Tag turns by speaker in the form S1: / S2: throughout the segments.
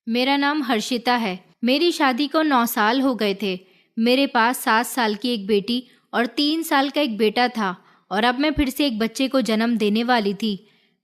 S1: मेरा नाम हर्षिता है। मेरी शादी को 9 साल हो गए थे। मेरे पास 7 साल की एक बेटी और 3 साल का एक बेटा था और अब मैं फिर से एक बच्चे को जन्म देने वाली थी।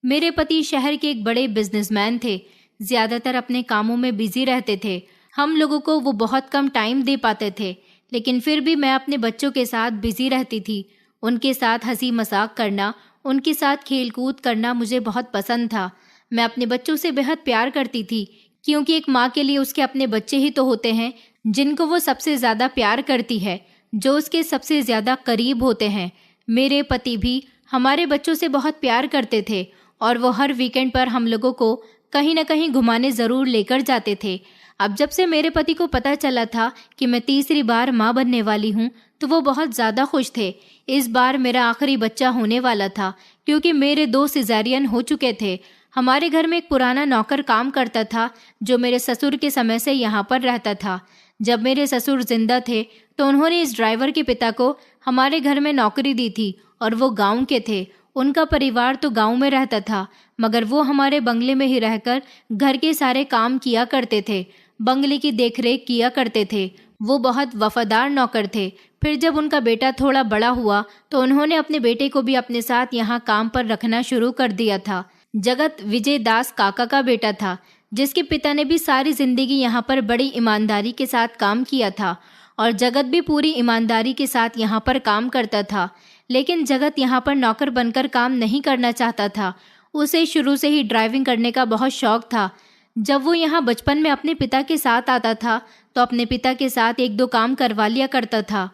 S1: मेरे पति शहर के एक बड़े बिजनेसमैन थे। ज़्यादातर अपने कामों में बिजी रहते थे। हम लोगों को वो बहुत कम टाइम दे पाते थे, लेकिन फिर भी मैं अपने बच्चों के साथ बिजी रहती थी। उनके साथ हंसी मजाक करना, उनके साथ खेल कूद करना मुझे बहुत पसंद था। मैं अपने बच्चों से बेहद प्यार करती थी, क्योंकि एक माँ के लिए उसके अपने बच्चे ही तो होते हैं जिनको वो सबसे ज़्यादा प्यार करती है, जो उसके सबसे ज़्यादा करीब होते हैं। मेरे पति भी हमारे बच्चों से बहुत प्यार करते थे और वो हर वीकेंड पर हम लोगों को कहीं ना कहीं घुमाने ज़रूर लेकर जाते थे। अब जब से मेरे पति को पता चला था कि मैं तीसरी बार माँ बनने वाली हूँ, तो वो बहुत ज़्यादा खुश थे। इस बार मेरा आखिरी बच्चा होने वाला था, क्योंकि मेरे 2 सिजेरियन हो चुके थे। हमारे घर में एक पुराना नौकर काम करता था, जो मेरे ससुर के समय से यहाँ पर रहता था। जब मेरे ससुर जिंदा थे तो उन्होंने इस ड्राइवर के पिता को हमारे घर में नौकरी दी थी और वो गांव के थे। उनका परिवार तो गांव में रहता था, मगर वो हमारे बंगले में ही रहकर घर के सारे काम किया करते थे, बंगले की देखरेख किया करते थे। वो बहुत वफादार नौकर थे। फिर जब उनका बेटा थोड़ा बड़ा हुआ तो उन्होंने अपने बेटे को भी अपने साथ यहाँ काम पर रखना शुरू कर दिया था। जगत विजय दास काका का बेटा था, जिसके पिता ने भी सारी जिंदगी यहाँ पर बड़ी ईमानदारी के साथ काम किया था और जगत भी पूरी ईमानदारी के साथ यहाँ पर काम करता था। लेकिन जगत यहाँ पर नौकर बनकर काम नहीं करना चाहता था। उसे शुरू से ही ड्राइविंग करने का बहुत शौक था। जब वो यहाँ बचपन में अपने पिता के साथ आता था तो अपने पिता के साथ 1-2 काम करवा लिया करता था।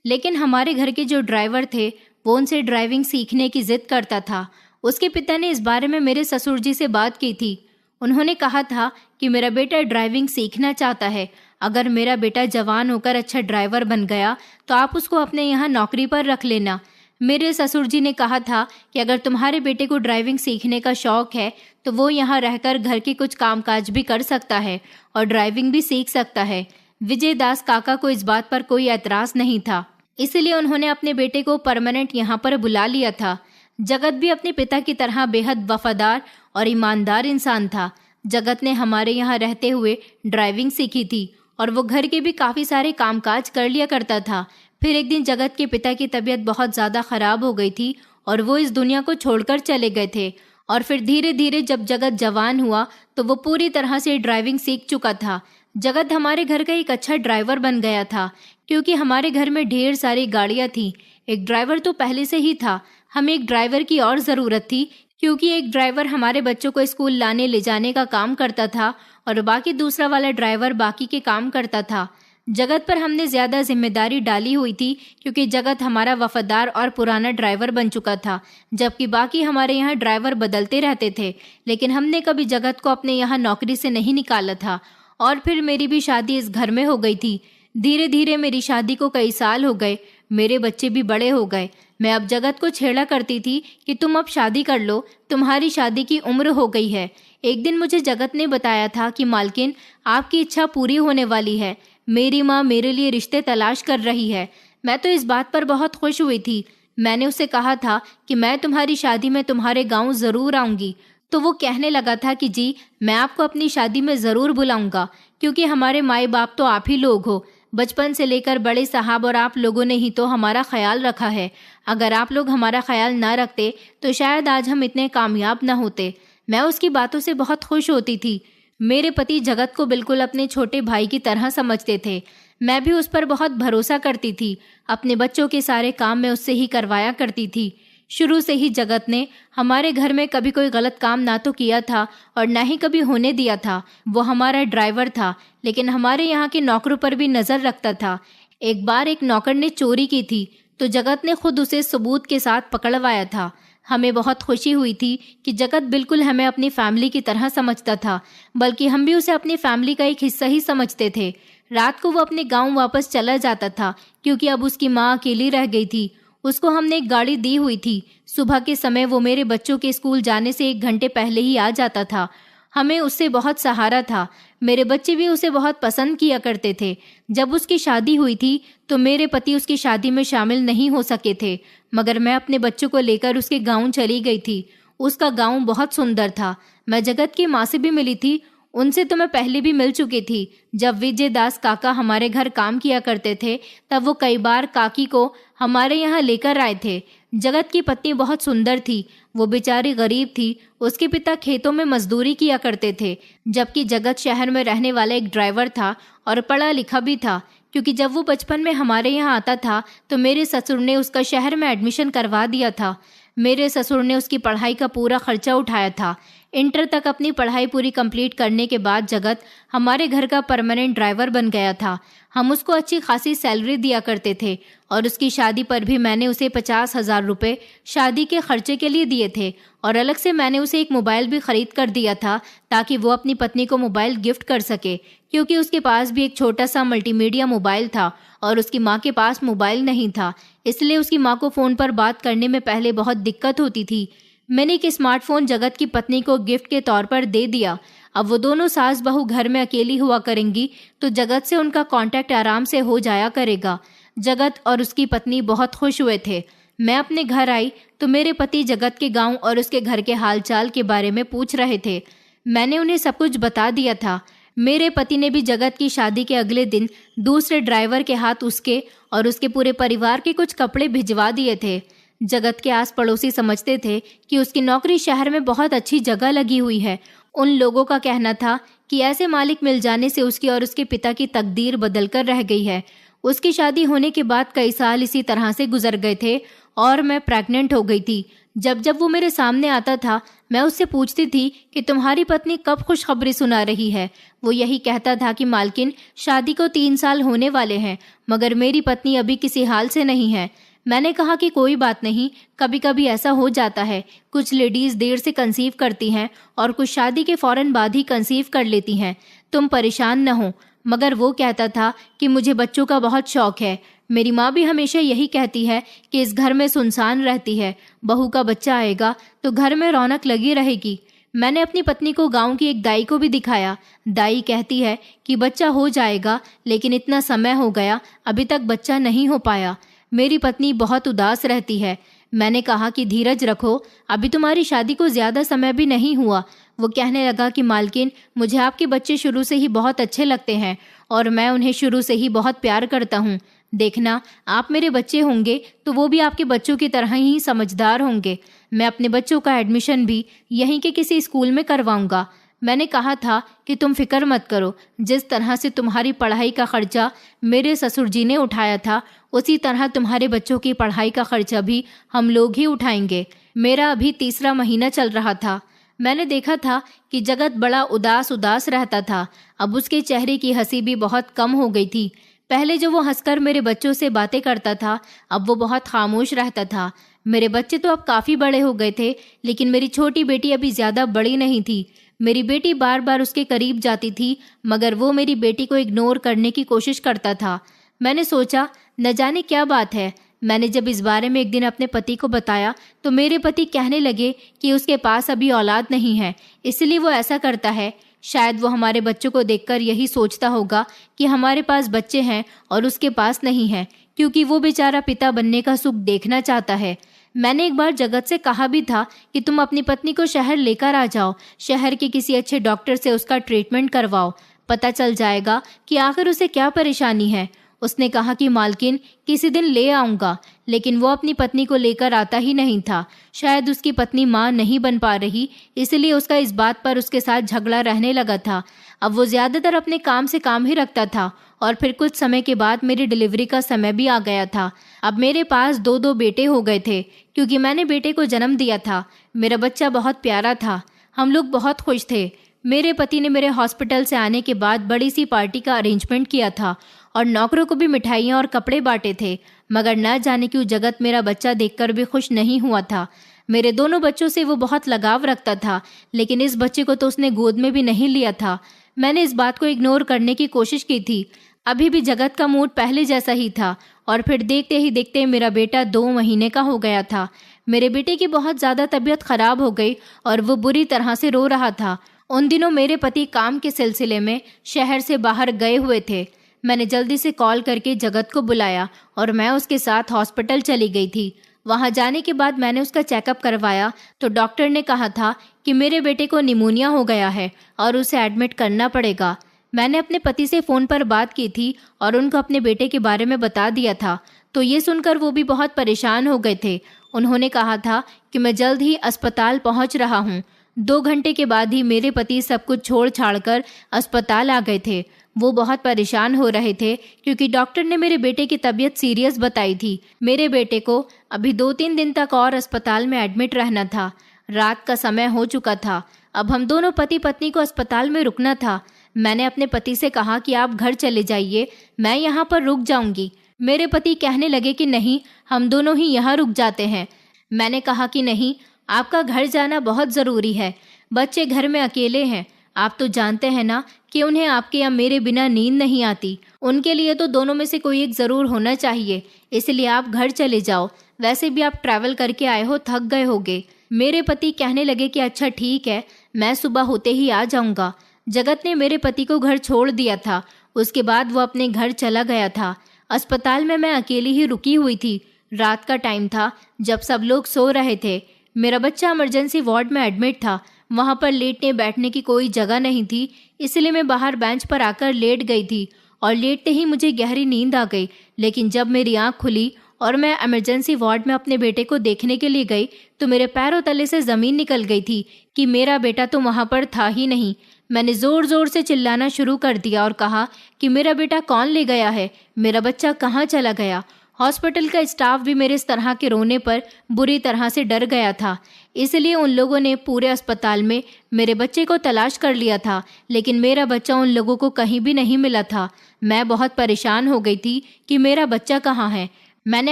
S1: लेकिन हमारे घर के जो ड्राइवर थे वो उनसे ड्राइविंग सीखने की जिद करता था। उसके पिता ने इस बारे में मेरे ससुर जी से बात की थी। उन्होंने कहा था कि मेरा बेटा ड्राइविंग सीखना चाहता है। अगर मेरा बेटा जवान होकर अच्छा ड्राइवर बन गया तो आप उसको अपने यहाँ नौकरी पर रख लेना। मेरे ससुर जी ने कहा था कि अगर तुम्हारे बेटे को ड्राइविंग सीखने का शौक है तो वो यहाँ रहकर घर के कुछ कामकाज भी कर सकता है और ड्राइविंग भी सीख सकता है। विजय दास काका को इस बात पर कोई एतराज नहीं था, इसलिए उन्होंने अपने बेटे को परमानेंट यहाँ पर बुला लिया था। जगत भी अपने पिता की तरह बेहद वफादार और ईमानदार इंसान था। जगत ने हमारे यहाँ रहते हुए ड्राइविंग सीखी थी और वो घर के भी काफ़ी सारे कामकाज कर लिया करता था। फिर एक दिन जगत के पिता की तबीयत बहुत ज़्यादा ख़राब हो गई थी और वो इस दुनिया को छोड़कर चले गए थे। और फिर धीरे धीरे जब जगत जवान हुआ तो वो पूरी तरह से ड्राइविंग सीख चुका था। जगत हमारे घर का एक अच्छा ड्राइवर बन गया था, क्योंकि हमारे घर में ढेर सारी गाड़ियाँ थीं। एक ड्राइवर तो पहले से ही था, हमें एक ड्राइवर की और ज़रूरत थी, क्योंकि एक ड्राइवर हमारे बच्चों को स्कूल लाने ले जाने का काम करता था और बाकी दूसरा वाला ड्राइवर बाकी के काम करता था। जगत पर हमने ज़्यादा जिम्मेदारी डाली हुई थी, क्योंकि जगत हमारा वफादार और पुराना ड्राइवर बन चुका था, जबकि बाकी हमारे यहाँ ड्राइवर बदलते रहते थे। लेकिन हमने कभी जगत को अपने यहाँ नौकरी से नहीं निकाला था। और फिर मेरी भी शादी इस घर में हो गई थी। धीरे धीरे मेरी शादी को कई साल हो गए, मेरे बच्चे भी बड़े हो गए। मैं अब जगत को छेड़ा करती थी कि तुम अब शादी कर लो, तुम्हारी शादी की उम्र हो गई है। एक दिन मुझे जगत ने बताया था कि मालकिन, आपकी इच्छा पूरी होने वाली है। मेरी माँ मेरे लिए रिश्ते तलाश कर रही है। मैं तो इस बात पर बहुत खुश हुई थी। मैंने उसे कहा था कि मैं तुम्हारी शादी में तुम्हारे गांव ज़रूर आऊँगी। तो वो कहने लगा था कि जी, मैं आपको अपनी शादी में ज़रूर बुलाऊंगा, क्योंकि हमारे माए बाप तो आप ही लोग हो। बचपन से लेकर बड़े साहब और आप लोगों ने ही तो हमारा ख्याल रखा है। अगर आप लोग हमारा ख्याल ना रखते तो शायद आज हम इतने कामयाब ना होते। मैं उसकी बातों से बहुत खुश होती थी। मेरे पति जगत को बिल्कुल अपने छोटे भाई की तरह समझते थे। मैं भी उस पर बहुत भरोसा करती थी। अपने बच्चों के सारे काम मैं उससे ही करवाया करती थी। शुरू से ही जगत ने हमारे घर में कभी कोई गलत काम ना तो किया था और ना ही कभी होने दिया था। वो हमारा ड्राइवर था, लेकिन हमारे यहाँ के नौकरों पर भी नज़र रखता था। एक बार एक नौकर ने चोरी की थी, तो जगत ने खुद उसे सबूत के साथ पकड़वाया था। हमें बहुत खुशी हुई थी कि जगत बिल्कुल हमें अपनी फैमिली की तरह समझता था, बल्कि हम भी उसे अपनी फैमिली का एक हिस्सा ही समझते थे। रात को वो अपने गाँव वापस चला जाता था, क्योंकि अब उसकी माँ अकेली रह गई थी। उसको हमने एक गाड़ी दी हुई थी। सुबह के समय वो मेरे बच्चों के स्कूल जाने से 1 घंटे पहले ही आ जाता था। हमें उससे बहुत सहारा था। मेरे बच्चे भी उसे बहुत पसंद किया करते थे। जब उसकी शादी हुई थी तो मेरे पति उसकी शादी में शामिल नहीं हो सके थे, मगर मैं अपने बच्चों को लेकर उसके गाँव चली गई थी। उसका गाँव बहुत सुंदर था। मैं जगत की माँ से भी मिली थी। उनसे तो मैं पहले भी मिल चुकी थी। जब विजय दास काका हमारे घर काम किया करते थे तब वो कई बार काकी को हमारे यहाँ लेकर आए थे। जगत की पत्नी बहुत सुंदर थी। वो बेचारी गरीब थी। उसके पिता खेतों में मजदूरी किया करते थे, जबकि जगत शहर में रहने वाला एक ड्राइवर था और पढ़ा लिखा भी था। क्योंकि जब वो बचपन में हमारे यहाँ आता था तो मेरे ससुर ने उसका शहर में एडमिशन करवा दिया था। मेरे ससुर ने उसकी पढ़ाई का पूरा खर्चा उठाया था। इंटर तक अपनी पढ़ाई पूरी कंप्लीट करने के बाद जगत हमारे घर का परमानेंट ड्राइवर बन गया था। हम उसको अच्छी खासी सैलरी दिया करते थे और उसकी शादी पर भी मैंने उसे 50,000 रुपये शादी के खर्चे के लिए दिए थे और अलग से मैंने उसे एक मोबाइल भी खरीद कर दिया था ताकि वो अपनी पत्नी को मोबाइल गिफ्ट कर सके, क्योंकि उसके पास भी एक छोटा सा मल्टीमीडिया मोबाइल था और उसकी माँ के पास मोबाइल नहीं था। इसलिए उसकी माँ को फ़ोन पर बात करने में पहले बहुत दिक्कत होती थी। मैंने एक स्मार्टफोन जगत की पत्नी को गिफ्ट के तौर पर दे दिया। अब वो दोनों सास बहू घर में अकेली हुआ करेंगी तो जगत से उनका कांटेक्ट आराम से हो जाया करेगा। जगत और उसकी पत्नी बहुत खुश हुए थे। मैं अपने घर आई तो मेरे पति जगत के गांव और उसके घर के हालचाल के बारे में पूछ रहे थे। मैंने उन्हें सब कुछ बता दिया था। मेरे पति ने भी जगत की शादी के अगले दिन दूसरे ड्राइवर के हाथ उसके और उसके पूरे परिवार के कुछ कपड़े भिजवा दिए थे। जगत के आस पड़ोसी समझते थे कि उसकी नौकरी शहर में बहुत अच्छी जगह लगी हुई है। उन लोगों का कहना था कि ऐसे मालिक मिल जाने से उसकी और उसके पिता की तकदीर बदलकर रह गई है। उसकी शादी होने के बाद कई साल इसी तरह से गुजर गए थे और मैं प्रेग्नेंट हो गई थी। जब जब वो मेरे सामने आता था मैं उससे पूछती थी कि तुम्हारी पत्नी कब खुशखबरी सुना रही है। वो यही कहता था कि मालकिन, शादी को 3 साल होने वाले हैं मगर मेरी पत्नी अभी किसी हाल से नहीं है। मैंने कहा कि कोई बात नहीं, कभी कभी ऐसा हो जाता है। कुछ लेडीज़ देर से कंसीव करती हैं और कुछ शादी के फौरन बाद ही कंसीव कर लेती हैं। तुम परेशान न हो। मगर वो कहता था कि मुझे बच्चों का बहुत शौक है। मेरी माँ भी हमेशा यही कहती है कि इस घर में सुनसान रहती है, बहू का बच्चा आएगा तो घर में रौनक लगी रहेगी। मैंने अपनी पत्नी को गांव की एक दाई को भी दिखाया। दाई कहती है कि बच्चा हो जाएगा, लेकिन इतना समय हो गया अभी तक बच्चा नहीं हो पाया। मेरी पत्नी बहुत उदास रहती है। मैंने कहा कि धीरज रखो, अभी तुम्हारी शादी को ज़्यादा समय भी नहीं हुआ। वो कहने लगा कि मालकिन, मुझे आपके बच्चे शुरू से ही बहुत अच्छे लगते हैं और मैं उन्हें शुरू से ही बहुत प्यार करता हूँ। देखना, आप मेरे बच्चे होंगे तो वो भी आपके बच्चों की तरह ही समझदार होंगे। मैं अपने बच्चों का एडमिशन भी यहीं के किसी स्कूल में करवाऊंगा। मैंने कहा था कि तुम फिक्र मत करो, जिस तरह से तुम्हारी पढ़ाई का खर्चा मेरे ससुर जी ने उठाया था उसी तरह तुम्हारे बच्चों की पढ़ाई का खर्चा भी हम लोग ही उठाएंगे। मेरा अभी 3रा महीना चल रहा था। मैंने देखा था कि जगत बड़ा उदास उदास रहता था। अब उसके चेहरे की हंसी भी बहुत कम हो गई थी। पहले जो वो हंसकर मेरे बच्चों से बातें करता था अब वो बहुत खामोश रहता था। मेरे बच्चे तो अब काफ़ी बड़े हो गए थे, लेकिन मेरी छोटी बेटी अभी ज़्यादा बड़ी नहीं थी। मेरी बेटी बार बार उसके करीब जाती थी मगर वो मेरी बेटी को इग्नोर करने की कोशिश करता था। मैंने सोचा न जाने क्या बात है। मैंने जब इस बारे में एक दिन अपने पति को बताया तो मेरे पति कहने लगे कि उसके पास अभी औलाद नहीं है, इसलिए वो ऐसा करता है। शायद वो हमारे बच्चों को देखकर यही सोचता होगा कि हमारे पास बच्चे हैं और उसके पास नहीं है, क्योंकि वो बेचारा पिता बनने का सुख देखना चाहता है। मैंने एक बार जगत से कहा भी था कि तुम अपनी पत्नी को शहर लेकर आ जाओ, शहर के किसी अच्छे डॉक्टर से उसका ट्रीटमेंट करवाओ, पता चल जाएगा कि आखिर उसे क्या परेशानी है। उसने कहा कि मालकिन, किसी दिन ले आऊँगा, लेकिन वो अपनी पत्नी को लेकर आता ही नहीं था। शायद उसकी पत्नी माँ नहीं बन पा रही, इसलिए उसका इस बात पर उसके साथ झगड़ा रहने लगा था। अब वो ज़्यादातर अपने काम से काम ही रखता था और फिर कुछ समय के बाद मेरी डिलीवरी का समय भी आ गया था। अब मेरे पास 2 बेटे हो गए थे क्योंकि मैंने बेटे को जन्म दिया था। मेरा बच्चा बहुत प्यारा था। हम लोग बहुत खुश थे। मेरे पति ने मेरे हॉस्पिटल से आने के बाद बड़ी सी पार्टी का अरेंजमेंट किया था और नौकरों को भी मिठाइयाँ और कपड़े बांटे थे, मगर न जाने क्यों जगत मेरा बच्चा देखकर भी खुश नहीं हुआ था। मेरे दोनों बच्चों से वो बहुत लगाव रखता था, लेकिन इस बच्चे को तो उसने गोद में भी नहीं लिया था। मैंने इस बात को इग्नोर करने की कोशिश की थी। अभी भी जगत का मूड पहले जैसा ही था और फिर देखते ही देखते मेरा बेटा 2 महीने का हो गया था। मेरे बेटे की बहुत ज़्यादा तबीयत खराब हो गई और वो बुरी तरह से रो रहा था। उन दिनों मेरे पति काम के सिलसिले में शहर से बाहर गए हुए थे। मैंने जल्दी से कॉल करके जगत को बुलाया और मैं उसके साथ हॉस्पिटल चली गई थी। वहाँ जाने के बाद मैंने उसका चेकअप करवाया तो डॉक्टर ने कहा था कि मेरे बेटे को निमोनिया हो गया है और उसे एडमिट करना पड़ेगा। मैंने अपने पति से फ़ोन पर बात की थी और उनको अपने बेटे के बारे में बता दिया था, तो ये सुनकर वो भी बहुत परेशान हो गए थे। उन्होंने कहा था कि मैं जल्द ही अस्पताल पहुंच रहा हूं। 2 घंटे के बाद ही मेरे पति सब कुछ छोड़ छाड़ कर अस्पताल आ गए थे। वो बहुत परेशान हो रहे थे क्योंकि डॉक्टर ने मेरे बेटे की तबीयत सीरियस बताई थी। मेरे बेटे को अभी 2-3 दिन तक और अस्पताल में एडमिट रहना था। रात का समय हो चुका था। अब हम दोनों पति पत्नी को अस्पताल में रुकना था। मैंने अपने पति से कहा कि आप घर चले जाइए, मैं यहाँ पर रुक जाऊंगी। मेरे पति कहने लगे कि नहीं, हम दोनों ही यहाँ रुक जाते हैं। मैंने कहा कि नहीं, आपका घर जाना बहुत ज़रूरी है। बच्चे घर में अकेले हैं। आप तो जानते हैं ना कि उन्हें आपके या मेरे बिना नींद नहीं आती। उनके लिए तो दोनों में से कोई एक ज़रूर होना चाहिए, इसलिए आप घर चले जाओ। वैसे भी आप ट्रैवल करके आए हो, थक गए होगे। मेरे पति कहने लगे कि अच्छा ठीक है, मैं सुबह होते ही आ जाऊंगा। जगत ने मेरे पति को घर छोड़ दिया था। उसके बाद वो अपने घर चला गया था। अस्पताल में मैं अकेली ही रुकी हुई थी। रात का टाइम था, जब सब लोग सो रहे थे। मेरा बच्चा इमरजेंसी वार्ड में एडमिट था। वहाँ पर लेटने बैठने की कोई जगह नहीं थी, इसलिए मैं बाहर बेंच पर आकर लेट गई थी और लेटते ही मुझे गहरी नींद आ गई। लेकिन जब मेरी आँख खुली और मैं इमरजेंसी वार्ड में अपने बेटे को देखने के लिए गई तो मेरे पैरों तले से ज़मीन निकल गई थी कि मेरा बेटा तो वहाँ पर था ही नहीं। मैंने ज़ोर ज़ोर से चिल्लाना शुरू कर दिया और कहा कि मेरा बेटा कौन ले गया है, मेरा बच्चा कहाँ चला गया। हॉस्पिटल का स्टाफ भी मेरे इस तरह के रोने पर बुरी तरह से डर गया था, इसलिए उन लोगों ने पूरे अस्पताल में मेरे बच्चे को तलाश कर लिया था, लेकिन मेरा बच्चा उन लोगों को कहीं भी नहीं मिला था। मैं बहुत परेशान हो गई थी कि मेरा बच्चा कहाँ है। मैंने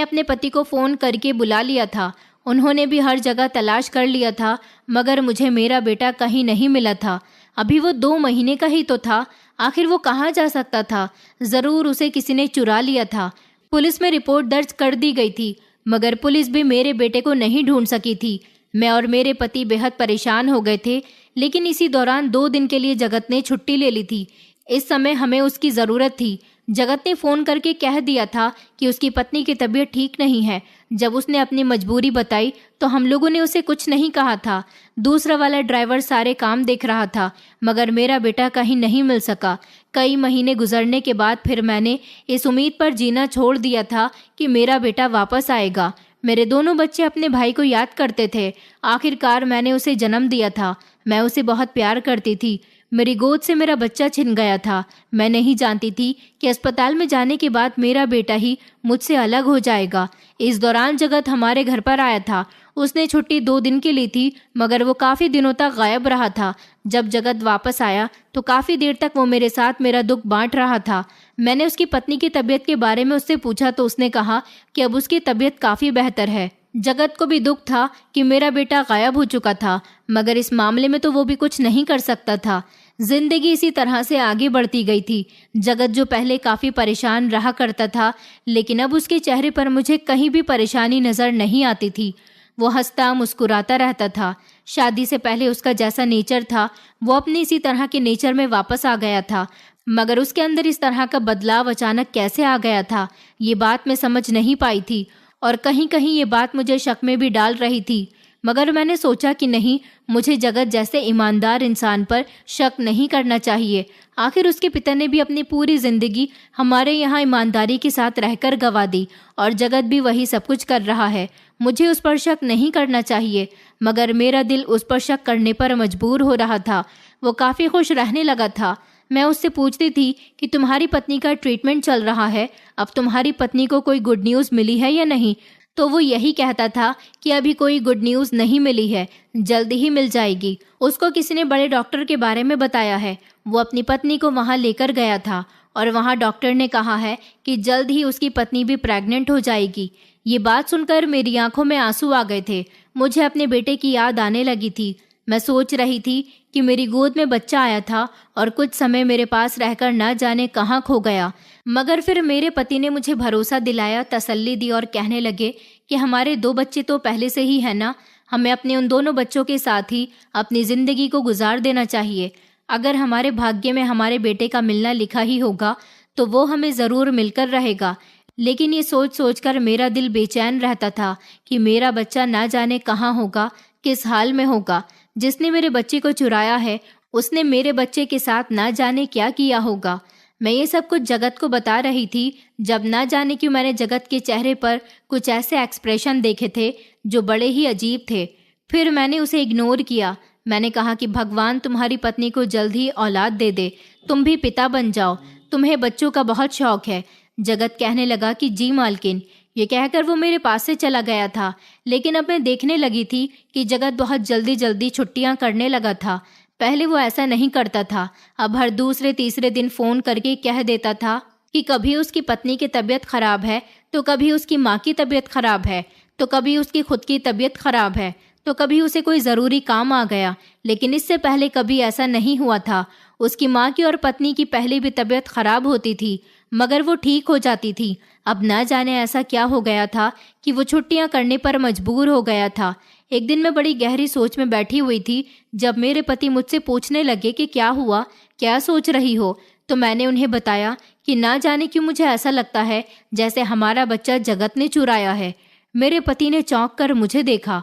S1: अपने पति को फ़ोन करके बुला लिया था। उन्होंने भी हर जगह तलाश कर लिया था, मगर मुझे मेरा बेटा कहीं नहीं मिला था। अभी वो 2 महीने का ही तो था, आखिर वो कहाँ जा सकता था। ज़रूर उसे किसी ने चुरा लिया था। पुलिस में रिपोर्ट दर्ज कर दी गई थी, मगर पुलिस भी मेरे बेटे को नहीं ढूंढ सकी थी। मैं और मेरे पति बेहद परेशान हो गए थे, लेकिन इसी दौरान 2 दिन के लिए जगत ने छुट्टी ले ली थी। इस समय हमें उसकी ज़रूरत थी। जगत ने फ़ोन करके कह दिया था कि उसकी पत्नी की तबीयत ठीक नहीं है। जब उसने अपनी मजबूरी बताई तो हम लोगों ने उसे कुछ नहीं कहा था। दूसरा वाला ड्राइवर सारे काम देख रहा था, मगर मेरा बेटा कहीं नहीं मिल सका। कई महीने गुजरने के बाद फिर मैंने इस उम्मीद पर जीना छोड़ दिया था कि मेरा बेटा वापस आएगा। मेरे दोनों बच्चे अपने भाई को याद करते थे। आखिरकार मैंने उसे जन्म दिया था। मैं उसे बहुत प्यार करती थी। मेरी गोद से मेरा बच्चा छिन गया था। मैं नहीं जानती थी कि अस्पताल में जाने के बाद मेरा बेटा ही मुझसे अलग हो जाएगा। इस दौरान जगत हमारे घर पर आया था। उसने छुट्टी 2 दिन की ली थी, मगर वो काफ़ी दिनों तक गायब रहा था। जब जगत वापस आया तो काफ़ी देर तक वो मेरे साथ मेरा दुख बांट रहा था। मैंने उसकी पत्नी की तबीयत के बारे में उससे पूछा तो उसने कहा कि अब उसकी तबीयत काफ़ी बेहतर है। जगत को भी दुख था कि मेरा बेटा गायब हो चुका था, मगर इस मामले में तो वो भी कुछ नहीं कर सकता था। जिंदगी इसी तरह से आगे बढ़ती गई थी। जगत जो पहले काफ़ी परेशान रहा करता था, लेकिन अब उसके चेहरे पर मुझे कहीं भी परेशानी नज़र नहीं आती थी। वो हंसता मुस्कुराता रहता था। शादी से पहले उसका जैसा नेचर था वो अपने इसी तरह के नेचर में वापस आ गया था, मगर उसके अंदर इस तरह का बदलाव अचानक कैसे आ गया था, ये बात मैं समझ नहीं पाई थी और कहीं कहीं ये बात मुझे शक में भी डाल रही थी। मगर मैंने सोचा कि नहीं, मुझे जगत जैसे ईमानदार इंसान पर शक नहीं करना चाहिए। आखिर उसके पिता ने भी अपनी पूरी ज़िंदगी हमारे यहाँ ईमानदारी के साथ रहकर गंवा दी और जगत भी वही सब कुछ कर रहा है। मुझे उस पर शक नहीं करना चाहिए, मगर मेरा दिल उस पर शक करने पर मजबूर हो रहा था। वो काफ़ी खुश रहने लगा था। मैं उससे पूछती थी कि तुम्हारी पत्नी का ट्रीटमेंट चल रहा है, अब तुम्हारी पत्नी को कोई गुड न्यूज़ मिली है या नहीं, तो वो यही कहता था कि अभी कोई गुड न्यूज़ नहीं मिली है, जल्दी ही मिल जाएगी। उसको किसी ने बड़े डॉक्टर के बारे में बताया है। वो अपनी पत्नी को वहाँ लेकर गया था और वहाँ डॉक्टर ने कहा है कि जल्द ही उसकी पत्नी भी प्रेग्नेंट हो जाएगी। ये बात सुनकर मेरी आंखों में आंसू आ गए थे। मुझे अपने बेटे की याद आने लगी थी। मैं सोच रही थी कि मेरी गोद में बच्चा आया था और कुछ समय मेरे पास रहकर न जाने कहाँ खो गया। मगर फिर मेरे पति ने मुझे भरोसा दिलाया, तसल्ली दी और कहने लगे कि हमारे 2 बच्चे तो पहले से ही है ना, हमें अपने उन दोनों बच्चों के साथ ही अपनी ज़िंदगी को गुजार देना चाहिए। अगर हमारे भाग्य में हमारे बेटे का मिलना लिखा ही होगा तो वो हमें ज़रूर मिलकर रहेगा। लेकिन ये सोच सोच कर मेरा दिल बेचैन रहता था कि मेरा बच्चा ना जाने कहाँ होगा, किस हाल में होगा। जिसने मेरे बच्चे को चुराया है उसने मेरे बच्चे के साथ ना जाने क्या किया होगा। मैं ये सब कुछ जगत को बता रही थी जब ना जाने क्यों मैंने जगत के चेहरे पर कुछ ऐसे एक्सप्रेशन देखे थे जो बड़े ही अजीब थे। फिर मैंने उसे इग्नोर किया। मैंने कहा कि भगवान तुम्हारी पत्नी को जल्द ही औलाद दे दे, तुम भी पिता बन जाओ, तुम्हें बच्चों का बहुत शौक है। जगत कहने लगा कि जी मालकिन। ये कहकर वो मेरे पास से चला गया था। लेकिन अब मैं देखने लगी थी कि जगत बहुत जल्दी जल्दी छुट्टियां करने लगा था। पहले वो ऐसा नहीं करता था। अब हर दूसरे तीसरे दिन फोन करके कह देता था कि कभी उसकी पत्नी की तबीयत खराब है, तो कभी उसकी माँ की तबीयत खराब है, तो कभी उसकी खुद की तबीयत खराब है, तो कभी उसे कोई ज़रूरी काम आ गया। लेकिन इससे पहले कभी ऐसा नहीं हुआ था। उसकी माँ की और पत्नी की पहले भी तबीयत खराब होती थी मगर वो ठीक हो जाती थी। अब ना जाने ऐसा क्या हो गया था कि वो छुट्टियां करने पर मजबूर हो गया था। एक दिन मैं बड़ी गहरी सोच में बैठी हुई थी जब मेरे पति मुझसे पूछने लगे कि क्या हुआ, क्या सोच रही हो। तो मैंने उन्हें बताया कि ना जाने क्यों मुझे ऐसा लगता है जैसे हमारा बच्चा जगत ने चुराया है। मेरे पति ने चौंक कर मुझे देखा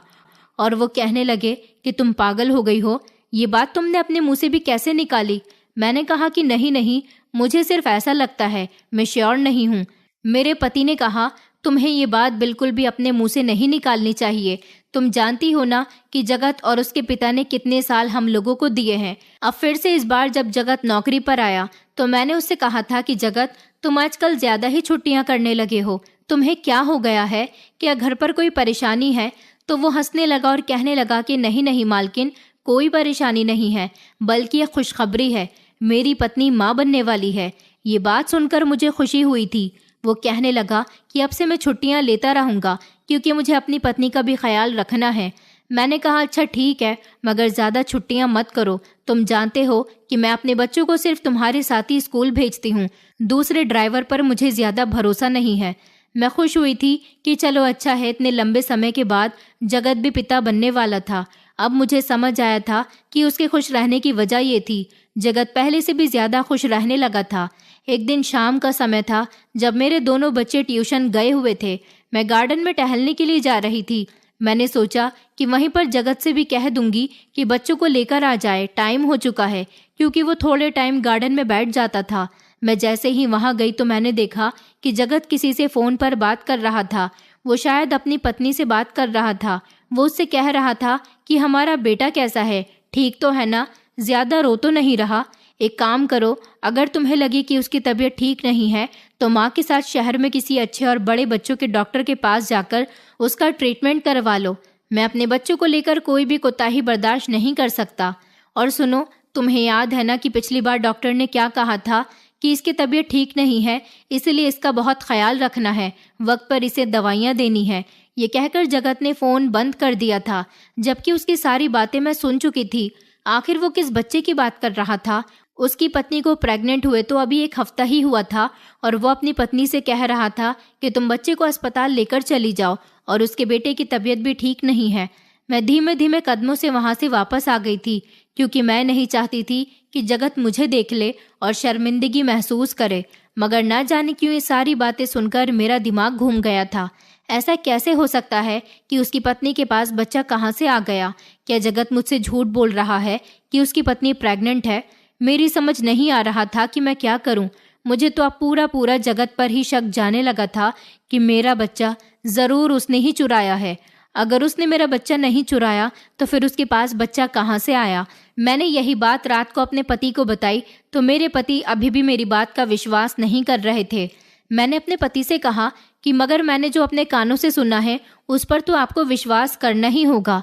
S1: और वो कहने लगे कि तुम पागल हो गई हो, ये बात तुमने अपने मुंह से भी कैसे निकाली। मैंने कहा कि नहीं नहीं, मुझे सिर्फ ऐसा लगता है, मैं श्योर नहीं हूँ। मेरे पति ने कहा तुम्हें ये बात बिल्कुल भी अपने मुंह से नहीं निकालनी चाहिए। तुम जानती हो ना कि जगत और उसके पिता ने कितने साल हम लोगों को दिए हैं। अब फिर से इस बार जब जगत नौकरी पर आया तो मैंने उससे कहा था कि जगत तुम आजकल ज्यादा ही छुट्टियां करने लगे हो, तुम्हें क्या हो गया है, क्या घर पर कोई परेशानी है। तो वो हंसने लगा और कहने लगा कि नहीं नहीं मालकिन, कोई परेशानी नहीं है, बल्कि यह खुशखबरी है, मेरी पत्नी माँ बनने वाली है। ये बात सुनकर मुझे खुशी हुई थी। वो कहने लगा कि अब से मैं छुट्टियां लेता रहूंगा क्योंकि मुझे अपनी पत्नी का भी ख्याल रखना है। मैंने कहा अच्छा ठीक है, मगर ज़्यादा छुट्टियां मत करो। तुम जानते हो कि मैं अपने बच्चों को सिर्फ तुम्हारे साथ ही स्कूल भेजती हूँ, दूसरे ड्राइवर पर मुझे ज़्यादा भरोसा नहीं है। मैं खुश हुई थी कि चलो अच्छा है, इतने लंबे समय के बाद जगत भी पिता बनने वाला था। अब मुझे समझ आया था कि उसके खुश रहने की वजह ये थी, जगत पहले से भी ज़्यादा खुश रहने लगा था। एक दिन शाम का समय था जब मेरे दोनों बच्चे ट्यूशन गए हुए थे। मैं गार्डन में टहलने के लिए जा रही थी। मैंने सोचा कि वहीं पर जगत से भी कह दूंगी कि बच्चों को लेकर आ जाए, टाइम हो चुका है, क्योंकि वो थोड़े टाइम गार्डन में बैठ जाता था। मैं जैसे ही वहां गई तो मैंने देखा कि जगत किसी से फ़ोन पर बात कर रहा था। वो शायद अपनी पत्नी से बात कर रहा था। वो उससे कह रहा था कि हमारा बेटा कैसा है, ठीक तो है ना, ज़्यादा रो तो नहीं रहा। एक काम करो, अगर तुम्हें लगे कि उसकी तबीयत ठीक नहीं है तो माँ के साथ शहर में किसी अच्छे और बड़े बच्चों के डॉक्टर के पास जाकर उसका ट्रीटमेंट करवा लो। मैं अपने बच्चों को लेकर कोई भी कोताही बर्दाश्त नहीं कर सकता। और सुनो, तुम्हें याद है ना कि पिछली बार डॉक्टर ने क्या कहा था कि इसकी तबीयत ठीक नहीं है, इसलिए इसका बहुत ख्याल रखना है, वक्त पर इसे दवाइयाँ देनी है। ये कहकर जगत ने फ़ोन बंद कर दिया था, जबकि उसकी सारी बातें मैं सुन चुकी थी। आखिर वो किस बच्चे की बात कर रहा था। उसकी पत्नी को प्रेग्नेंट हुए तो अभी 1 हफ्ता ही हुआ था और वो अपनी पत्नी से कह रहा था कि तुम बच्चे को अस्पताल लेकर चली जाओ और उसके बेटे की तबीयत भी ठीक नहीं है। मैं धीमे धीमे कदमों से वहां से वापस आ गई थी क्योंकि मैं नहीं चाहती थी कि जगत मुझे देख ले और शर्मिंदगी महसूस करे। मगर ना जाने क्यों ये सारी बातें सुनकर मेरा दिमाग घूम गया था। ऐसा कैसे हो सकता है कि उसकी पत्नी के पास बच्चा कहाँ से आ गया? क्या जगत मुझसे झूठ बोल रहा है कि उसकी पत्नी प्रेग्नेंट है? मेरी समझ नहीं आ रहा था कि मैं क्या करूं। मुझे तो अब पूरा पूरा जगत पर ही शक जाने लगा था कि मेरा बच्चा ज़रूर उसने ही चुराया है। अगर उसने मेरा बच्चा नहीं चुराया तो फिर उसके पास बच्चा कहाँ से आया? मैंने यही बात रात को अपने पति को बताई तो मेरे पति अभी भी मेरी बात का विश्वास नहीं कर रहे थे। मैंने अपने पति से कहा कि मगर मैंने जो अपने कानों से सुना है उस पर तो आपको विश्वास करना ही होगा।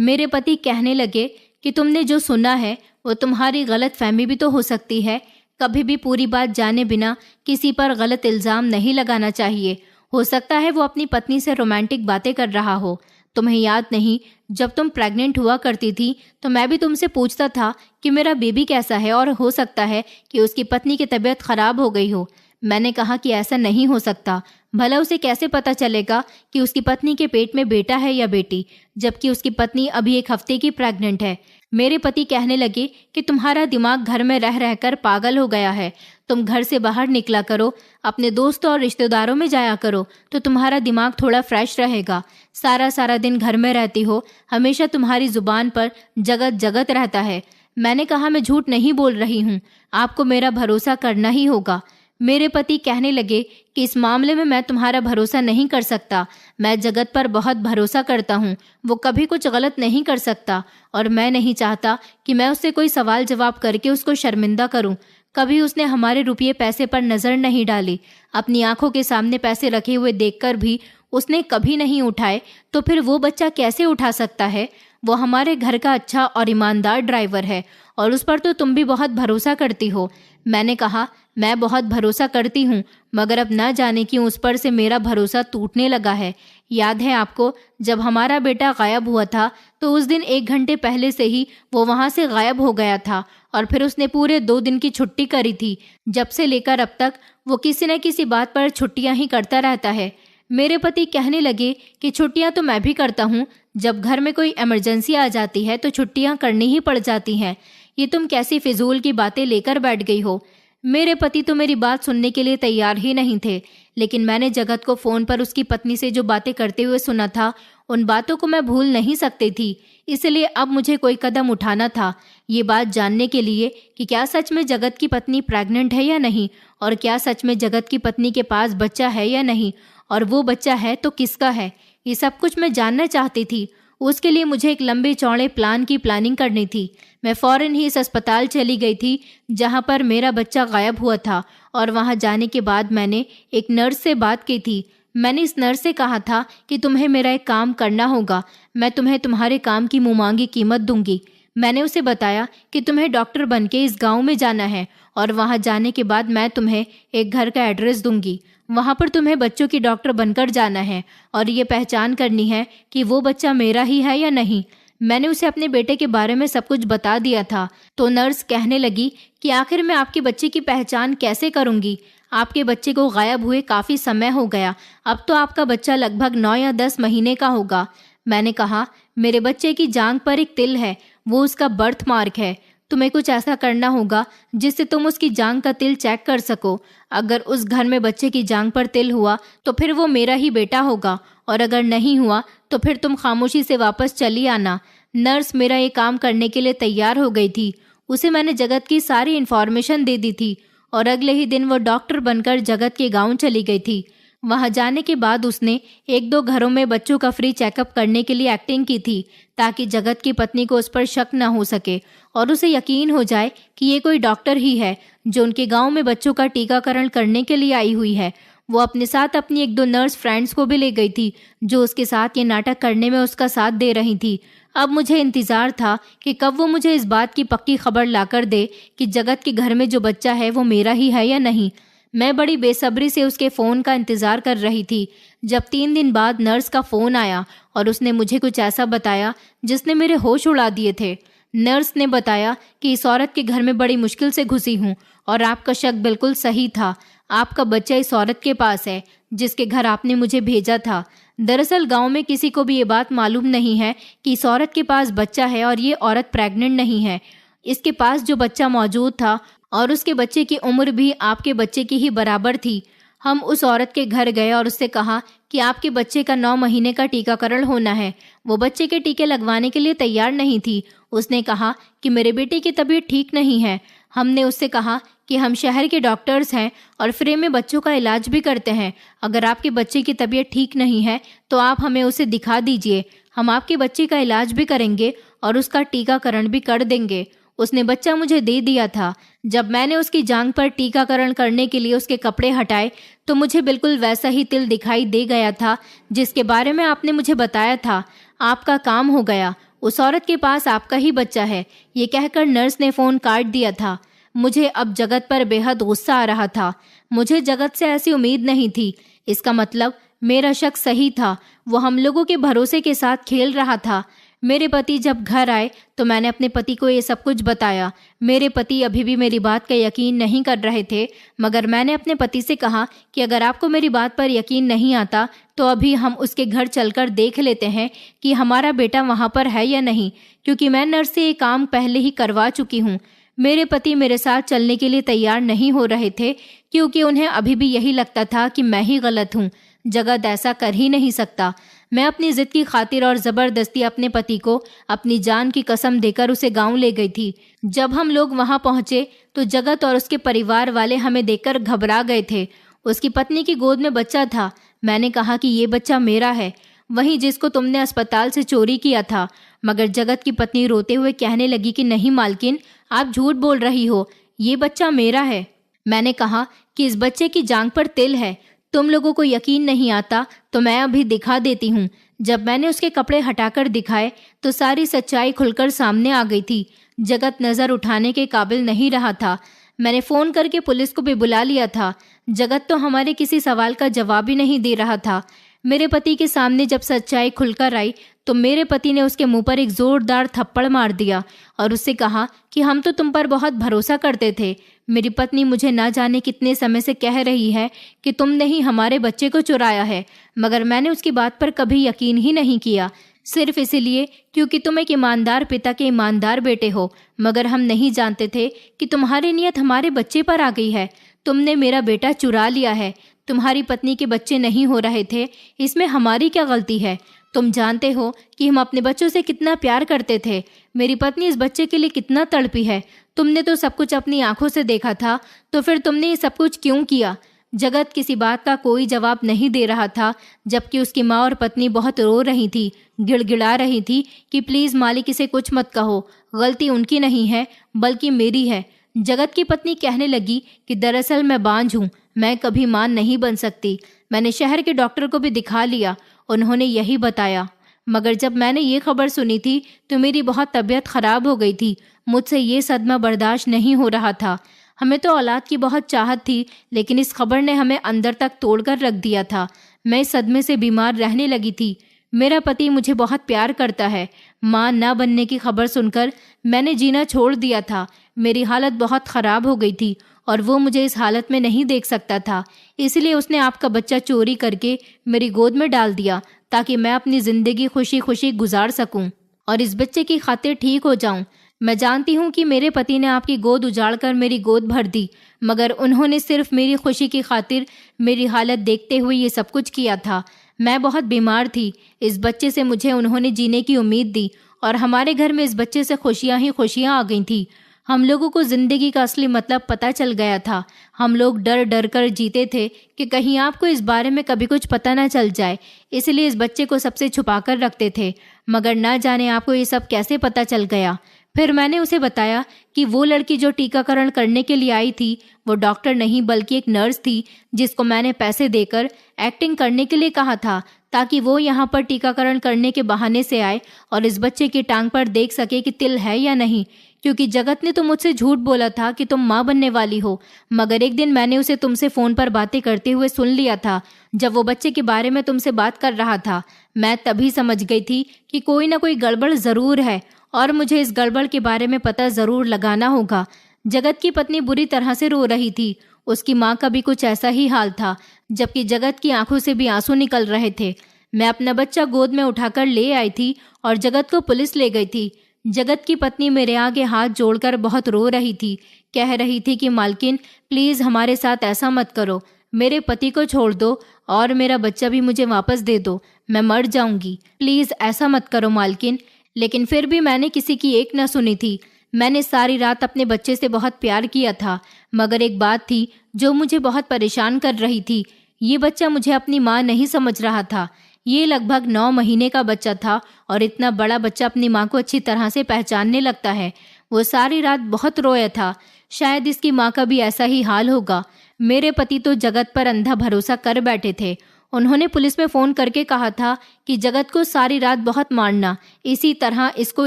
S1: मेरे पति कहने लगे कि तुमने जो सुना है वो तुम्हारी गलत फहमी भी तो हो सकती है। कभी भी पूरी बात जाने बिना किसी पर गलत इल्ज़ाम नहीं लगाना चाहिए। हो सकता है वो अपनी पत्नी से रोमांटिक बातें कर रहा हो। तुम्हें याद नहीं, जब तुम प्रेग्नेंट हुआ करती थी तो मैं भी तुमसे पूछता था कि मेरा बेबी कैसा है और हो सकता है कि उसकी पत्नी की तबीयत खराब हो गई हो। मैंने कहा कि ऐसा नहीं हो सकता, भला उसे कैसे पता चलेगा कि उसकी पत्नी के पेट में बेटा है या बेटी, जबकि उसकी पत्नी अभी 1 हफ्ते की प्रेग्नेंट है। मेरे पति कहने लगे कि तुम्हारा दिमाग घर में रह रहकर पागल हो गया है। तुम घर से बाहर निकला करो, अपने दोस्तों और रिश्तेदारों में जाया करो, तो तुम्हारा दिमाग थोड़ा फ्रेश रहेगा। सारा सारा दिन घर में रहती हो, हमेशा तुम्हारी जुबान पर जगत जगत रहता है। मैंने कहा, मैं झूठ नहीं बोल रही हूँ, आपको मेरा भरोसा करना ही होगा। मेरे पति कहने लगे कि इस मामले में मैं तुम्हारा भरोसा नहीं कर सकता। मैं जगत पर बहुत भरोसा करता हूँ, वो कभी कुछ गलत नहीं कर सकता और मैं नहीं चाहता कि मैं उससे कोई सवाल जवाब करके उसको शर्मिंदा करूँ। कभी उसने हमारे रुपये पैसे पर नज़र नहीं डाली। अपनी आंखों के सामने पैसे रखे हुए देखकर भी उसने कभी नहीं उठाए, तो फिर वो बच्चा कैसे उठा सकता है? वो हमारे घर का अच्छा और ईमानदार ड्राइवर है और उस पर तो तुम भी बहुत भरोसा करती हो। मैंने कहा, मैं बहुत भरोसा करती हूँ, मगर अब ना जाने क्यों उस पर से मेरा भरोसा टूटने लगा है। याद है आपको, जब हमारा बेटा गायब हुआ था तो उस दिन 1 घंटे पहले से ही वो वहाँ से गायब हो गया था और फिर उसने पूरे 2 दिन की छुट्टी करी थी। जब से लेकर अब तक वो किसी न किसी बात पर छुट्टियाँ ही करता रहता है। मेरे पति कहने लगे कि छुट्टियां तो मैं भी करता हूं, जब घर में कोई इमरजेंसी आ जाती है तो छुट्टियां करनी ही पड़ जाती हैं। ये तुम कैसी फिजूल की बातें लेकर बैठ गई हो। मेरे पति तो मेरी बात सुनने के लिए तैयार ही नहीं थे, लेकिन मैंने जगत को फ़ोन पर उसकी पत्नी से जो बातें करते हुए सुना था, उन बातों को मैं भूल नहीं सकती थी। इसलिए अब मुझे कोई कदम उठाना था, ये बात जानने के लिए कि क्या सच में जगत की पत्नी प्रेग्नेंट है या नहीं, और क्या सच में जगत की पत्नी के पास बच्चा है या नहीं, और वो बच्चा है तो किसका है। ये सब कुछ मैं जानना चाहती थी। उसके लिए मुझे एक लंबे चौड़े प्लान की प्लानिंग करनी थी। मैं फौरन ही इस अस्पताल चली गई थी जहां पर मेरा बच्चा गायब हुआ था, और वहां जाने के बाद मैंने एक नर्स से बात की थी। मैंने इस नर्स से कहा था कि तुम्हें मेरा एक काम करना होगा, मैं तुम्हें तुम्हारे काम की मुंहमांगी कीमत दूंगी। मैंने उसे बताया कि तुम्हें डॉक्टर बनके इस गांव में जाना है और वहां जाने के बाद मैं तुम्हें एक घर का एड्रेस दूंगी। वहां पर तुम्हें बच्चों की डॉक्टर बनकर जाना है और ये पहचान करनी है कि वो बच्चा मेरा ही है या नहीं। मैंने उसे अपने बेटे के बारे में सब कुछ बता दिया था। तो नर्स कहने लगी कि आखिर मैं आपके बच्चे की पहचान कैसे करूंगी? आपके बच्चे को गायब हुए काफ़ी समय हो गया, अब तो आपका बच्चा लगभग 9 या 10 महीने का होगा। मैंने कहा, मेरे बच्चे की जांघ पर एक तिल है, वो उसका बर्थ मार्क है। तुम्हें कुछ ऐसा करना होगा जिससे तुम उसकी जांघ का तिल चेक कर सको। अगर उस घर में बच्चे की जांघ पर तिल हुआ तो फिर वो मेरा ही बेटा होगा, और अगर नहीं हुआ तो फिर तुम खामोशी से वापस चली आना। नर्स मेरा ये काम करने के लिए तैयार हो गई थी। उसे मैंने जगत की सारी इन्फॉर्मेशन दे दी थी और अगले ही दिन वो डॉक्टर बनकर जगत के गांव चली गई थी। वहां जाने के बाद उसने 1-2 घरों में बच्चों का फ्री चेकअप करने के लिए एक्टिंग की थी, ताकि जगत की पत्नी को उस पर शक न हो सके और उसे यकीन हो जाए कि ये कोई डॉक्टर ही है जो उनके गांव में बच्चों का टीकाकरण करने के लिए आई हुई है। वो अपने साथ अपनी 1-2 नर्स फ्रेंड्स को भी ले गई थी, जो उसके साथ ये नाटक करने में उसका साथ दे रही थी। अब मुझे इंतजार था कि कब वो मुझे इस बात की पक्की खबर लाकर दे कि जगत के घर में जो बच्चा है वो मेरा ही है या नहीं। मैं बड़ी बेसब्री से उसके फ़ोन का इंतज़ार कर रही थी। जब 3 दिन बाद नर्स का फ़ोन आया और उसने मुझे कुछ ऐसा बताया जिसने मेरे होश उड़ा दिए थे। नर्स ने बताया कि इस औरत के घर में बड़ी मुश्किल से घुसी हूँ और आपका शक बिल्कुल सही था। आपका बच्चा इस औरत के पास है जिसके घर आपने मुझे भेजा था। दरअसल गांव में किसी को भी ये बात मालूम नहीं है कि इस औरत के पास बच्चा है और ये औरत प्रेग्नेंट नहीं है। इसके पास जो बच्चा मौजूद था और उसके बच्चे की उम्र भी आपके बच्चे की ही बराबर थी। हम उस औरत के घर गए और उससे कहा कि आपके बच्चे का 9 महीने का टीकाकरण होना है। वो बच्चे के टीके लगवाने के लिए तैयार नहीं थी। उसने कहा कि मेरे बेटे की तबीयत ठीक नहीं है। हमने उससे कहा कि हम शहर के डॉक्टर्स हैं और फ्री में बच्चों का इलाज भी करते हैं। अगर आपके बच्चे की तबीयत ठीक नहीं है तो आप हमें उसे दिखा दीजिए, हम आपके बच्चे का इलाज भी करेंगे और उसका टीकाकरण भी कर देंगे। उसने बच्चा मुझे दे दिया था। जब मैंने उसकी जांघ पर टीकाकरण करने के लिए उसके कपड़े हटाए तो मुझे बिल्कुल वैसा ही तिल दिखाई दे गया था जिसके बारे में आपने मुझे बताया था। आपका काम हो गया, उस औरत के पास आपका ही बच्चा है। ये कहकर नर्स ने फ़ोन काट दिया था। मुझे अब जगत पर बेहद गुस्सा आ रहा था। मुझे जगत से ऐसी उम्मीद नहीं थी। इसका मतलब मेरा शक सही था। वो हम लोगों के भरोसे के साथ खेल रहा था। मेरे पति जब घर आए तो मैंने अपने पति को ये सब कुछ बताया। मेरे पति अभी भी मेरी बात का यकीन नहीं कर रहे थे, मगर मैंने अपने पति से कहा कि अगर आपको मेरी बात पर यकीन नहीं आता तो अभी हम उसके घर चलकर देख लेते हैं कि हमारा बेटा वहाँ पर है या नहीं, क्योंकि मैं नर्स से ये काम पहले ही करवा चुकी हूँ। मेरे पति मेरे साथ चलने के लिए तैयार नहीं हो रहे थे, क्योंकि उन्हें अभी भी यही लगता था कि मैं ही गलत हूँ। जगत ऐसा कर ही नहीं सकता। मैं अपनी जिद की खातिर और ज़बरदस्ती अपने पति को अपनी जान की कसम देकर उसे गांव ले गई थी। जब हम लोग वहां पहुंचे तो जगत और उसके परिवार वाले हमें देखकर घबरा गए थे। उसकी पत्नी की गोद में बच्चा था। मैंने कहा कि ये बच्चा मेरा है, वही जिसको तुमने अस्पताल से चोरी किया था। मगर जगत की पत्नी रोते हुए कहने लगी कि नहीं मालकिन, आप झूठ बोल रही हो, ये बच्चा मेरा है। मैंने कहा कि इस बच्चे की जांघ पर तिल है। तुम लोगों को यकीन नहीं आता तो मैं अभी दिखा देती हूँ। जब मैंने उसके कपड़े हटाकर दिखाए तो सारी सच्चाई खुलकर सामने आ गई थी। जगत नज़र उठाने के काबिल नहीं रहा था। मैंने फ़ोन करके पुलिस को भी बुला लिया था। जगत तो हमारे किसी सवाल का जवाब ही नहीं दे रहा था। मेरे पति के सामने जब सच्चाई खुलकर आई तो मेरे पति ने उसके मुंह पर एक ज़ोरदार थप्पड़ मार दिया और उससे कहा कि हम तो तुम पर बहुत भरोसा करते थे। मेरी पत्नी मुझे ना जाने कितने समय से कह रही है कि तुमने ही हमारे बच्चे को चुराया है, मगर मैंने उसकी बात पर कभी यकीन ही नहीं किया, सिर्फ इसलिए क्योंकि तुम एक ईमानदार पिता के ईमानदार बेटे हो। मगर हम नहीं जानते थे कि तुम्हारी नीयत हमारे बच्चे पर आ गई है। तुमने मेरा बेटा चुरा लिया है। तुम्हारी पत्नी के बच्चे नहीं हो रहे थे, इसमें हमारी क्या गलती है? तुम जानते हो कि हम अपने बच्चों से कितना प्यार करते थे। मेरी पत्नी इस बच्चे के लिए कितना तड़पी है। तुमने तो सब कुछ अपनी आंखों से देखा था, तो फिर तुमने ये सब कुछ क्यों किया? जगत किसी बात का कोई जवाब नहीं दे रहा था, जबकि उसकी माँ और पत्नी बहुत रो रही थी, गिड़गिड़ा रही थी कि प्लीज़ मालिक इसे कुछ मत कहो, गलती उनकी नहीं है बल्कि मेरी है। जगत की पत्नी कहने लगी कि दरअसल मैं बांझ हूँ, मैं कभी मां नहीं बन सकती। मैंने शहर के डॉक्टर को भी दिखा लिया, उन्होंने यही बताया। मगर जब मैंने ये खबर सुनी थी तो मेरी बहुत तबीयत खराब हो गई थी। मुझसे ये सदमा बर्दाश्त नहीं हो रहा था। हमें तो औलाद की बहुत चाहत थी, लेकिन इस खबर ने हमें अंदर तक तोड़कर रख दिया था। मैं इस सदमे से बीमार रहने लगी थी। मेरा पति मुझे बहुत प्यार करता है। मां ना बनने की खबर सुनकर मैंने जीना छोड़ दिया था। मेरी हालत बहुत ख़राब हो गई थी और वो मुझे इस हालत में नहीं देख सकता था। इसलिए उसने आपका बच्चा चोरी करके मेरी गोद में डाल दिया, ताकि मैं अपनी ज़िंदगी खुशी खुशी गुजार सकूं और इस बच्चे की खातिर ठीक हो जाऊं। मैं जानती हूँ कि मेरे पति ने आपकी गोद उजाड़कर मेरी गोद भर दी, मगर उन्होंने सिर्फ मेरी खुशी की खातिर मेरी हालत देखते हुए ये सब कुछ किया था। मैं बहुत बीमार थी। इस बच्चे से मुझे उन्होंने जीने की उम्मीद दी और हमारे घर में इस बच्चे से खुशियाँ ही खुशियाँ आ गई थी। हम लोगों को ज़िंदगी का असली मतलब पता चल गया था। हम लोग डर डर कर जीते थे कि कहीं आपको इस बारे में कभी कुछ पता ना चल जाए, इसलिए इस बच्चे को सबसे छुपा कर रखते थे। मगर ना जाने आपको ये सब कैसे पता चल गया। फिर मैंने उसे बताया कि वो लड़की जो टीकाकरण करने के लिए आई थी वो डॉक्टर नहीं बल्कि एक नर्स थी, जिसको मैंने पैसे देकर एक्टिंग करने के लिए कहा था, ताकि वो यहाँ पर टीकाकरण करने के बहाने से आए और इस बच्चे की टांग पर देख सके कि तिल है या नहीं। क्योंकि जगत ने तो मुझसे झूठ बोला था कि तुम माँ बनने वाली हो, मगर एक दिन मैंने उसे तुमसे फ़ोन पर बातें करते हुए सुन लिया था, जब वो बच्चे के बारे में तुमसे बात कर रहा था। मैं तभी समझ गई थी कि कोई ना कोई गड़बड़ ज़रूर है और मुझे इस गड़बड़ के बारे में पता ज़रूर लगाना होगा। जगत की पत्नी बुरी तरह से रो रही थी। उसकी माँ का भी कुछ ऐसा ही हाल था, जबकि जगत की आंखों से भी आंसू निकल रहे थे। मैं अपना बच्चा गोद में उठाकर ले आई थी और जगत को पुलिस ले गई थी। जगत की पत्नी मेरे आगे हाथ जोड़कर बहुत रो रही थी, कह रही थी कि मालकिन प्लीज़ हमारे साथ ऐसा मत करो, मेरे पति को छोड़ दो और मेरा बच्चा भी मुझे वापस दे दो, मैं मर जाऊंगी, प्लीज़ ऐसा मत करो मालकिन। लेकिन फिर भी मैंने किसी की एक न सुनी थी। मैंने सारी रात अपने बच्चे से बहुत प्यार किया था, मगर एक बात थी जो मुझे बहुत परेशान कर रही थी। ये बच्चा मुझे अपनी माँ नहीं समझ रहा था। ये लगभग 9 महीने का बच्चा था और इतना बड़ा बच्चा अपनी माँ को अच्छी तरह से पहचानने लगता है। वो सारी रात बहुत रोया था। शायद इसकी माँ का भी ऐसा ही हाल होगा। मेरे पति तो जगत पर अंधा भरोसा कर बैठे थे। उन्होंने पुलिस में फ़ोन करके कहा था कि जगत को सारी रात बहुत मारना, इसी तरह इसको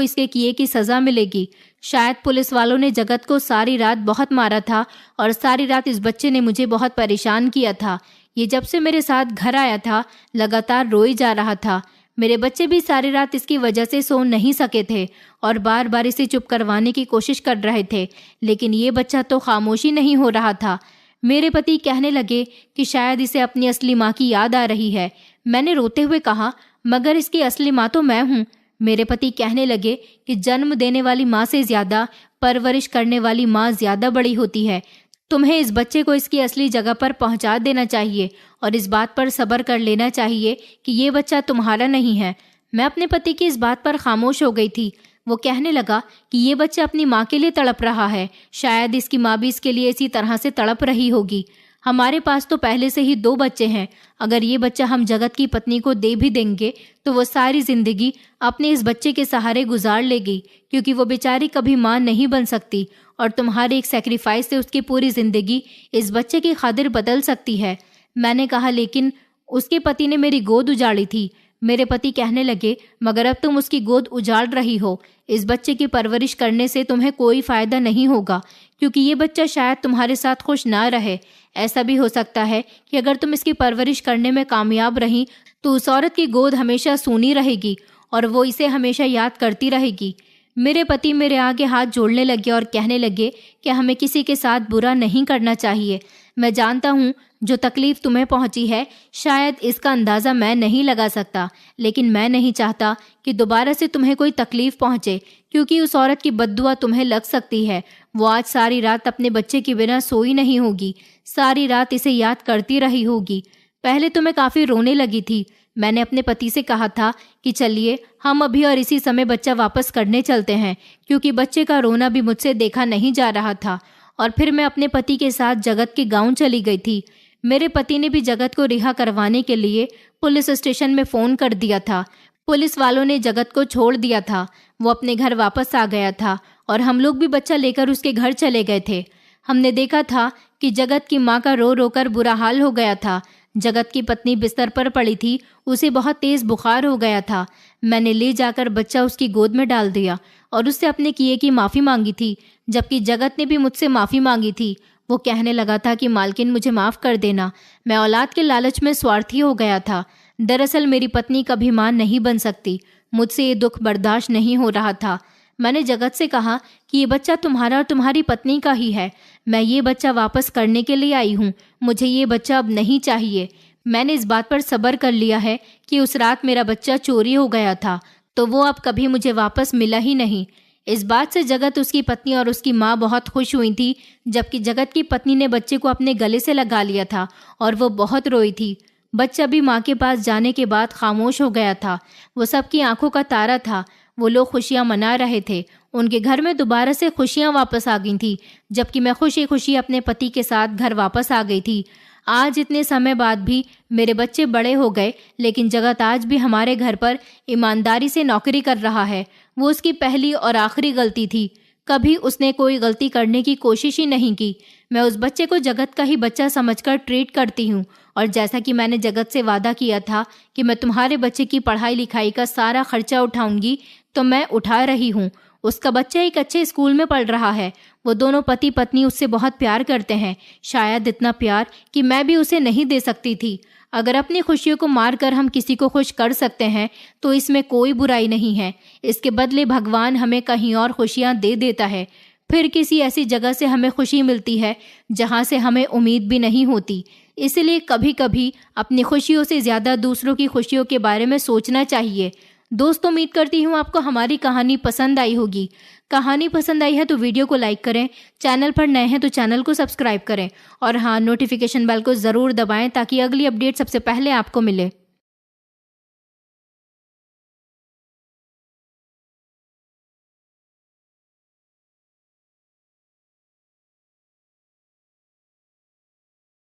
S1: इसके किए की सज़ा मिलेगी। शायद पुलिस वालों ने जगत को सारी रात बहुत मारा था और सारी रात इस बच्चे ने मुझे बहुत परेशान किया था। ये जब से मेरे साथ घर आया था लगातार रोई जा रहा था। मेरे बच्चे भी सारी रात इसकी वजह से सो नहीं सके थे और बार बार इसे चुप करवाने की कोशिश कर रहे थे, लेकिन ये बच्चा तो खामोशी नहीं हो रहा था। मेरे पति कहने लगे कि शायद इसे अपनी असली माँ की याद आ रही है। मैंने रोते हुए कहा, मगर इसकी असली माँ तो मैं हूँ। मेरे पति कहने लगे कि जन्म देने वाली माँ से ज्यादा परवरिश करने वाली माँ ज्यादा बड़ी होती है। तुम्हें इस बच्चे को इसकी असली जगह पर पहुंचा देना चाहिए और इस बात पर सब्र कर लेना चाहिए कि ये बच्चा तुम्हारा नहीं है। मैं अपने पति की इस बात पर खामोश हो गई थी। वो कहने लगा कि ये बच्चा अपनी माँ के लिए तड़प रहा है, शायद इसकी माँ भी इसके लिए इसी तरह से तड़प रही होगी। हमारे पास तो पहले से ही 2 बच्चे हैं। अगर ये बच्चा हम जगत की पत्नी को दे भी देंगे तो वो सारी जिंदगी अपने इस बच्चे के सहारे गुजार लेगी, क्योंकि वो बेचारी कभी माँ नहीं बन सकती और तुम्हारे एक सेक्रीफाइस से उसकी पूरी जिंदगी इस बच्चे की खातिर बदल सकती है। मैंने कहा, लेकिन उसके पति ने मेरी गोद उजाड़ी थी। मेरे पति कहने लगे, मगर अब तुम उसकी गोद उजाड़ रही हो। इस बच्चे की परवरिश करने से तुम्हें कोई फायदा नहीं होगा, क्योंकि ये बच्चा शायद तुम्हारे साथ खुश ना रहे। ऐसा भी हो सकता है कि अगर तुम इसकी परवरिश करने में कामयाब रही तो उस औरत की गोद हमेशा सूनी रहेगी और वो इसे हमेशा याद करती रहेगी। मेरे पति मेरे आगे हाथ जोड़ने लगे और कहने लगे कि हमें किसी के साथ बुरा नहीं करना चाहिए। मैं जानता हूँ जो तकलीफ तुम्हें पहुंची है, शायद इसका अंदाज़ा मैं नहीं लगा सकता, लेकिन मैं नहीं चाहता कि दोबारा से तुम्हें कोई तकलीफ पहुंचे, क्योंकि उस औरत की बद्दुआ तुम्हें लग सकती है। वो आज सारी रात अपने बच्चे के बिना सोई नहीं होगी, सारी रात इसे याद करती रही होगी। पहले तो मैं काफ़ी रोने लगी थी। मैंने अपने पति से कहा था कि चलिए हम अभी और इसी समय बच्चा वापस करने चलते हैं, क्योंकि बच्चे का रोना भी मुझसे देखा नहीं जा रहा था। और फिर मैं अपने पति के साथ जगत के गांव चली गई थी। मेरे पति ने भी जगत को रिहा करवाने के लिए पुलिस स्टेशन में फ़ोन कर दिया था। पुलिस वालों ने जगत को छोड़ दिया था। वो अपने घर वापस आ गया था और हम लोग भी बच्चा लेकर उसके घर चले गए थे। हमने देखा था कि जगत की माँ का रो रो कर बुरा हाल हो गया था। जगत की पत्नी बिस्तर पर पड़ी थी, उसे बहुत तेज बुखार हो गया था। मैंने ले जाकर बच्चा उसकी गोद में डाल दिया और उससे अपने किए की माफ़ी मांगी थी, जबकि जगत ने भी मुझसे माफ़ी मांगी थी। वो कहने लगा था कि मालकिन मुझे माफ़ कर देना, मैं औलाद के लालच में स्वार्थी हो गया था। दरअसल मेरी पत्नी कभी माँ नहीं बन सकती। मुझसे ये दुख बर्दाश्त नहीं हो रहा था। मैंने जगत से कहा कि ये बच्चा तुम्हारा और तुम्हारी पत्नी का ही है। मैं ये बच्चा वापस करने के लिए आई हूँ। मुझे ये बच्चा अब नहीं चाहिए। मैंने इस बात पर सब्र कर लिया है कि उस रात मेरा बच्चा चोरी हो गया था, तो वो अब कभी मुझे वापस मिला ही नहीं। इस बात से जगत, उसकी पत्नी और उसकी माँ बहुत खुश हुई थी, जबकि जगत की पत्नी ने बच्चे को अपने गले से लगा लिया था और वो बहुत रोई थी। बच्चा भी माँ के पास जाने के बाद खामोश हो गया था। वो सबकी आंखों का तारा था। वो लोग खुशियाँ मना रहे थे। उनके घर में दोबारा से खुशियाँ वापस आ गई थी, जबकि मैं खुशी खुशी अपने पति के साथ घर वापस आ गई थी। आज इतने समय बाद भी मेरे बच्चे बड़े हो गए, लेकिन जगत आज भी हमारे घर पर ईमानदारी से नौकरी कर रहा है। वो उसकी पहली और आखिरी गलती थी। कभी उसने कोई गलती करने की कोशिश ही नहीं की। मैं उस बच्चे को जगत का ही बच्चा समझकर ट्रीट करती हूँ, और जैसा कि मैंने जगत से वादा किया था कि मैं तुम्हारे बच्चे की पढ़ाई लिखाई का सारा खर्चा उठाऊंगी, तो मैं उठा रही हूँ। उसका बच्चा एक अच्छे स्कूल में पढ़ रहा है। वो दोनों पति पत्नी उससे बहुत प्यार करते हैं, शायद इतना प्यार कि मैं भी उसे नहीं दे सकती थी। अगर अपनी खुशियों को मारकर हम किसी को खुश कर सकते हैं तो इसमें कोई बुराई नहीं है। इसके बदले भगवान हमें कहीं और खुशियाँ दे देता है, फिर किसी ऐसी जगह से हमें खुशी मिलती है जहाँ से हमें उम्मीद भी नहीं होती। इसलिए कभी कभी अपनी खुशियों से ज़्यादा दूसरों की खुशियों के बारे में सोचना चाहिए। दोस्तों, उम्मीद करती हूँ आपको हमारी कहानी पसंद आई होगी। कहानी पसंद आई है तो वीडियो को लाइक करें, चैनल पर नए हैं तो चैनल को सब्सक्राइब करें और हाँ, नोटिफिकेशन बेल को ज़रूर दबाएं ताकि अगली अपडेट सबसे पहले आपको मिले।